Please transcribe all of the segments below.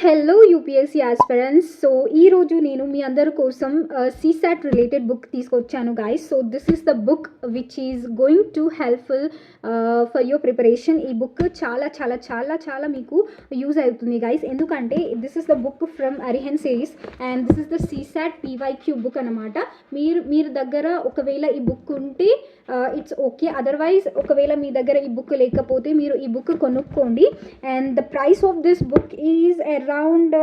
Hello UPSC aspirants. So ఈరోజు నేను మీ అందరి కోసం సీసాట్ రిలేటెడ్ బుక్ తీసుకొచ్చాను guys. So this is the book which is going to helpful for your preparation. ఈ బుక్ చాలా చాలా చాలా చాలా మీకు యూజ్ అవుతుంది గైస్. ఎందుకంటే this is the book from Arihant series and this is the CSAT PYQ book అనమాట. మీరు దగ్గర ఒకవేళ ఈ బుక్ ఉంటే ఇట్స్ ఓకే, అదర్వైజ్ ఒకవేళ మీ దగ్గర ఈ బుక్ లేకపోతే మీరు ఈ బుక్ కొనుక్కోండి. And the price of this book is around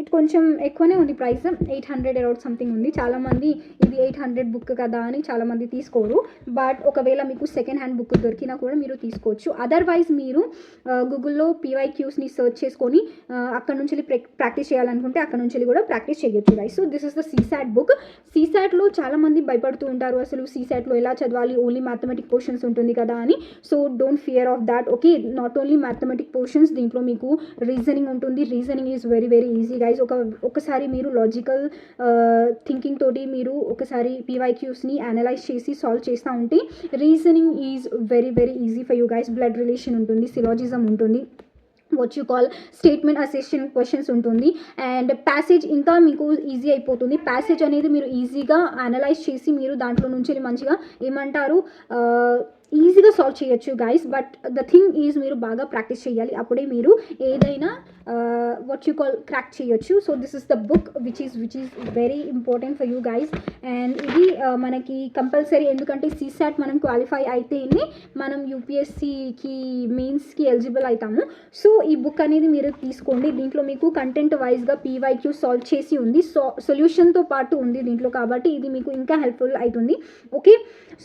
it కొంచెం ఎక్కువనే ఉంది ప్రైస్, 800 అరౌండ్ సంథింగ్ ఉంది. చాలామంది ఇది 800 బుక్ కదా అని చాలామంది తీసుకోరు. బట్ ఒకవేళ మీకు సెకండ్ హ్యాండ్ బుక్ దొరికినా కూడా మీరు తీసుకోవచ్చు. అదర్వైజ్ మీరు గూగుల్లో పీవైక్యూస్ని సెర్చ్ చేసుకొని అక్కడ నుంచి ప్రాక్టీస్ చేయాలనుకుంటే అక్కడ నుంచి కూడా ప్రాక్టీస్ చేయొచ్చు guys. So this is the CSAT book. సీసాట్లో చాలామంది భయపడుతూ ఉంటారు, అసలు సీసాట్లో ఎలా చదవాలి, ఓన్లీ మ్యాథమెటిక్ పోర్షన్స్ ఉంటుంది కదా అని. So don't fear of that. Okay, not only mathematic portions, దీంట్లో మీకు రీజనింగ్ ఉంటుంది. Reasoning is very very easy guys. ఒకసారి మీరు లాజికల్ థింకింగ్ తోటి మీరు ఒకసారి పీవైక్యూస్ని అనలైజ్ చేసి సాల్వ్ చేస్తూ ఉంటే reasoning is very very easy for you guys. Blood relation ఉంటుంది, సిలాజిజం ఉంటుంది, what you call statement assertion questions ఉంటుంది. అండ్ ప్యాసేజ్ ఇంకా మీకు ఈజీ అయిపోతుంది. ప్యాసేజ్ అనేది మీరు ఈజీగా అనలైజ్ చేసి మీరు దాంట్లో నుంచి మంచిగా ఏమంటారు ఈజీగా సాల్వ్ చేయొచ్చు guys. But the thing is మీరు బాగా ప్రాక్టీస్ చేయాలి, అప్పుడే మీరు ఏదైనా వాట్ యూ కాల్ క్రాక్ చేయొచ్చు. So this is the book which is very important for you guys. And ఇది మనకి కంపల్సరీ, ఎందుకంటే సీసాట్ మనం క్వాలిఫై అయితేనే మనం యూపీఎస్సీకి మెయిన్స్కి ఎలిజిబుల్ అవుతాము. సో ఈ బుక్ అనేది మీరు తీసుకోండి. దీంట్లో మీకు కంటెంట్ వైజ్గా పీవైక్యూ సాల్వ్ చేసి ఉంది, సొల్యూషన్తో పాటు ఉంది దీంట్లో, కాబట్టి ఇది మీకు ఇంకా హెల్ప్ఫుల్ అవుతుంది. ఓకే,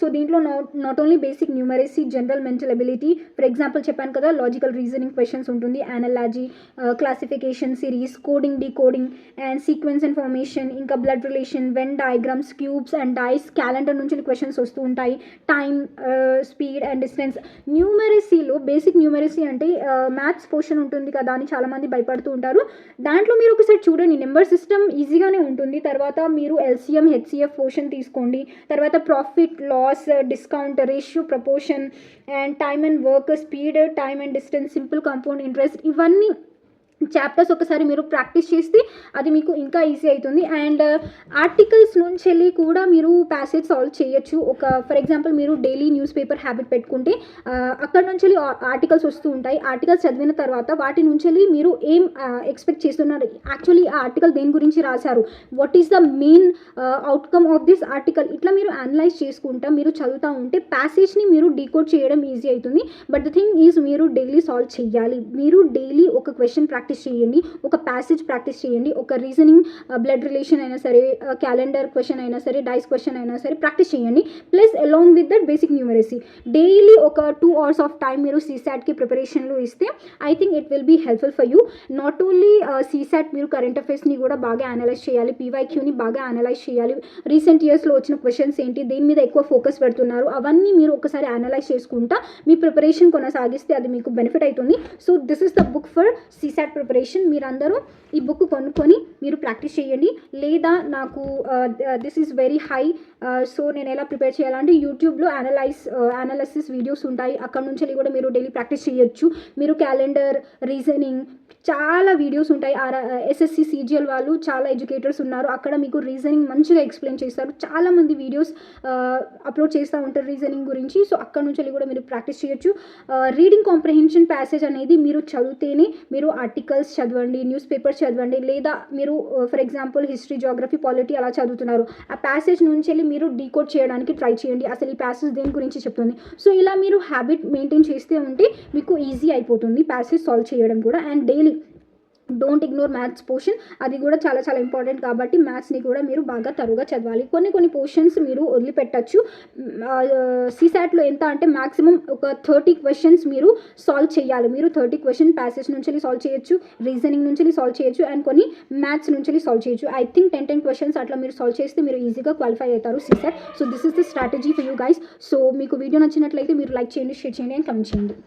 సో దీంట్లో not only basic numeracy, general mental ability, for example చెప్పాను కదా, లాజికల్ రీజనింగ్ క్వశ్చన్స్ ఉంటుంది, analogy, classification series, coding, decoding and sequence information, ఇంకా blood relation, Venn diagrams, cubes and dice, calendar నుంచి questions వస్తూ ఉంటాయి, time, speed and distance. న్యూమరసీలో basic numeracy అంటే maths portion ఉంటుంది కదా అని చాలామంది భయపడుతూ ఉంటారు. దాంట్లో మీరు ఒకసారి చూడండి, నెంబర్ సిస్టమ్ ఈజీగానే ఉంటుంది. తర్వాత మీరు ఎల్సిఎం, హెచ్సిఎఫ్ పోర్షన్ తీసుకోండి. తర్వాత profit, loss, discount, ratio, proportion and time and work, speed, time and distance, simple compound interest, ఇవన్నీ చాప్టర్స్ ఒకసారి మీరు ప్రాక్టీస్ చేస్తే అది మీకు ఇంకా ఈజీ అవుతుంది. అండ్ ఆర్టికల్స్ నుంచి వెళ్ళి కూడా మీరు ప్యాసేజ్ సాల్వ్ చేయొచ్చు. ఒక ఫర్ ఎగ్జాంపుల్ మీరు డైలీ న్యూస్ పేపర్ హ్యాబిట్ పెట్టుకుంటే అక్కడ నుంచి వెళ్ళి ఆర్టికల్స్ వస్తూ ఉంటాయి. ఆర్టికల్స్ చదివిన తర్వాత వాటి నుంచి వెళ్ళి మీరు ఏం ఎక్స్పెక్ట్ చేస్తున్నారు, యాక్చువల్లీ ఆ ఆర్టికల్ దేని గురించి రాశారు, what is the main outcome of this article, ఇట్లా మీరు అనలైజ్ చేసుకుంటా మీరు చదువుతూ ఉంటే ప్యాసేజ్ని మీరు డీకోడ్ చేయడం ఈజీ అవుతుంది. బట్ ద థింగ్ ఈజ్ మీరు డైలీ సాల్వ్ చేయాలి. మీరు డైలీ ఒక క్వశ్చన్ ప్రాక్టీస్ చేయండి, ఒక ప్యాసేజ్ ప్రాక్టీస్ చేయండి, ఒక రీజనింగ్, బ్లడ్ రిలేషన్ అయినా సరే, క్యాలెండర్ క్వశ్చన్ అయినా సరే, డైస్ క్వశ్చన్ అయినా సరే ప్రాక్టీస్ చేయండి. Plus along with that basic numeracy daily ఒక 2 hours ఆఫ్ టైం మీరు సీసాట్కి ప్రిపరేషన్లో ఇస్తే I think it will be helpful for you. Not only CSAT, మీరు కరెంట్ అఫైర్స్ని కూడా బాగా అనలైజ్ చేయాలి, పీవైక్యూని బాగా అనలైజ్ చేయాలి, రీసెంట్ ఇయర్స్లో వచ్చిన క్వశ్చన్స్ ఏంటి, దేని మీద ఎక్కువ ఫోకస్ పెడుతున్నారు, అవన్నీ మీరు ఒకసారి అనలైజ్ చేసుకుంటా మీ ప్రిపరేషన్ కొనసాగిస్తే అది మీకు బెనిఫిట్ అవుతుంది. So this is the book for CSAT preparation. మీరందరూ ఈ బుక్ కొనుక్కొని మీరు ప్రాక్టీస్ చేయండి. లేదా నాకు this is very high, so నేను ఎలా ప్రిపేర్ చేయాలంటే యూట్యూబ్లో అనాలిసిస్ వీడియోస్ ఉంటాయి, అక్కడ నుంచి కూడా మీరు డైలీ ప్రాక్టీస్ చేయొచ్చు. మీరు క్యాలెండర్, రీజనింగ్ చాలా వీడియోస్ ఉంటాయి. ఎస్ఎస్సి, సిజిఎల్ వాళ్ళు చాలా ఎడ్యుకేటర్స్ ఉన్నారు, అక్కడ మీకు రీజనింగ్ మంచిగా ఎక్స్ప్లెయిన్ చేస్తారు. చాలామంది వీడియోస్ అప్లోడ్ చేస్తూ ఉంటారు రీజనింగ్ గురించి. సో అక్కడ నుంచి కూడా మీరు ప్రాక్టీస్ చేయొచ్చు. రీడింగ్ కాంప్రహెన్షన్ ప్యాసేజ్ అనేది మీరు చదివితేనే, మీరు ఆర్టికల్స్ చదవండి, న్యూస్ పేపర్స్ చదవండి, లేదా మీరు for example history, geography, polity అలా చదువుతున్నారు, ఆ ప్యాసేజ్ నుంచి వెళ్ళి మీరు డీకోడ్ చేయడానికి ట్రై చేయండి, అసలు ఈ ప్యాసేజ్ దేని గురించి చెప్తుంది. సో ఇలా మీరు హ్యాబిట్ మెయింటైన్ చేస్తే ఉంటే మీకు ఈజీ అయిపోతుంది ప్యాసేజ్ సాల్వ్ చేయడం కూడా. And daily don't ignore maths portion, అది కూడా చాలా చాలా ఇంపార్టెంట్ కాబట్టి మ్యాథ్స్ని కూడా మీరు బాగా తరువుగా చదవాలి. కొన్ని పోర్షన్స్ మీరు వదిలిపెట్టచ్చు. సీసాట్లో ఎంత అంటే మ్యాక్సిమం ఒక 30 క్వశ్చన్స్ మీరు సాల్వ్ చేయాలి. మీరు 30 క్వశ్చన్ ప్యాసేజ్ నుంచి సాల్వ్ చేయొచ్చు, రీజనింగ్ నుంచి సాల్వ్ చేయొచ్చు, అండ్ కొన్ని మ్యాథ్స్ నుంచి సాల్వ్ చేయొచ్చు. ఐ థింక్ 10 క్వశ్చన్స్ అట్లా మీరు సాల్వ్ చేస్తే మీరు ఈజీగా క్వాలిఫై అవుతారు CSAT. So this is the strategy for you guys. So మీకు వీడియో నచ్చినట్లయితే మీరు లైక్ చేయండి, షేర్ చేయండి అండ్ కమెంట్ చేయండి.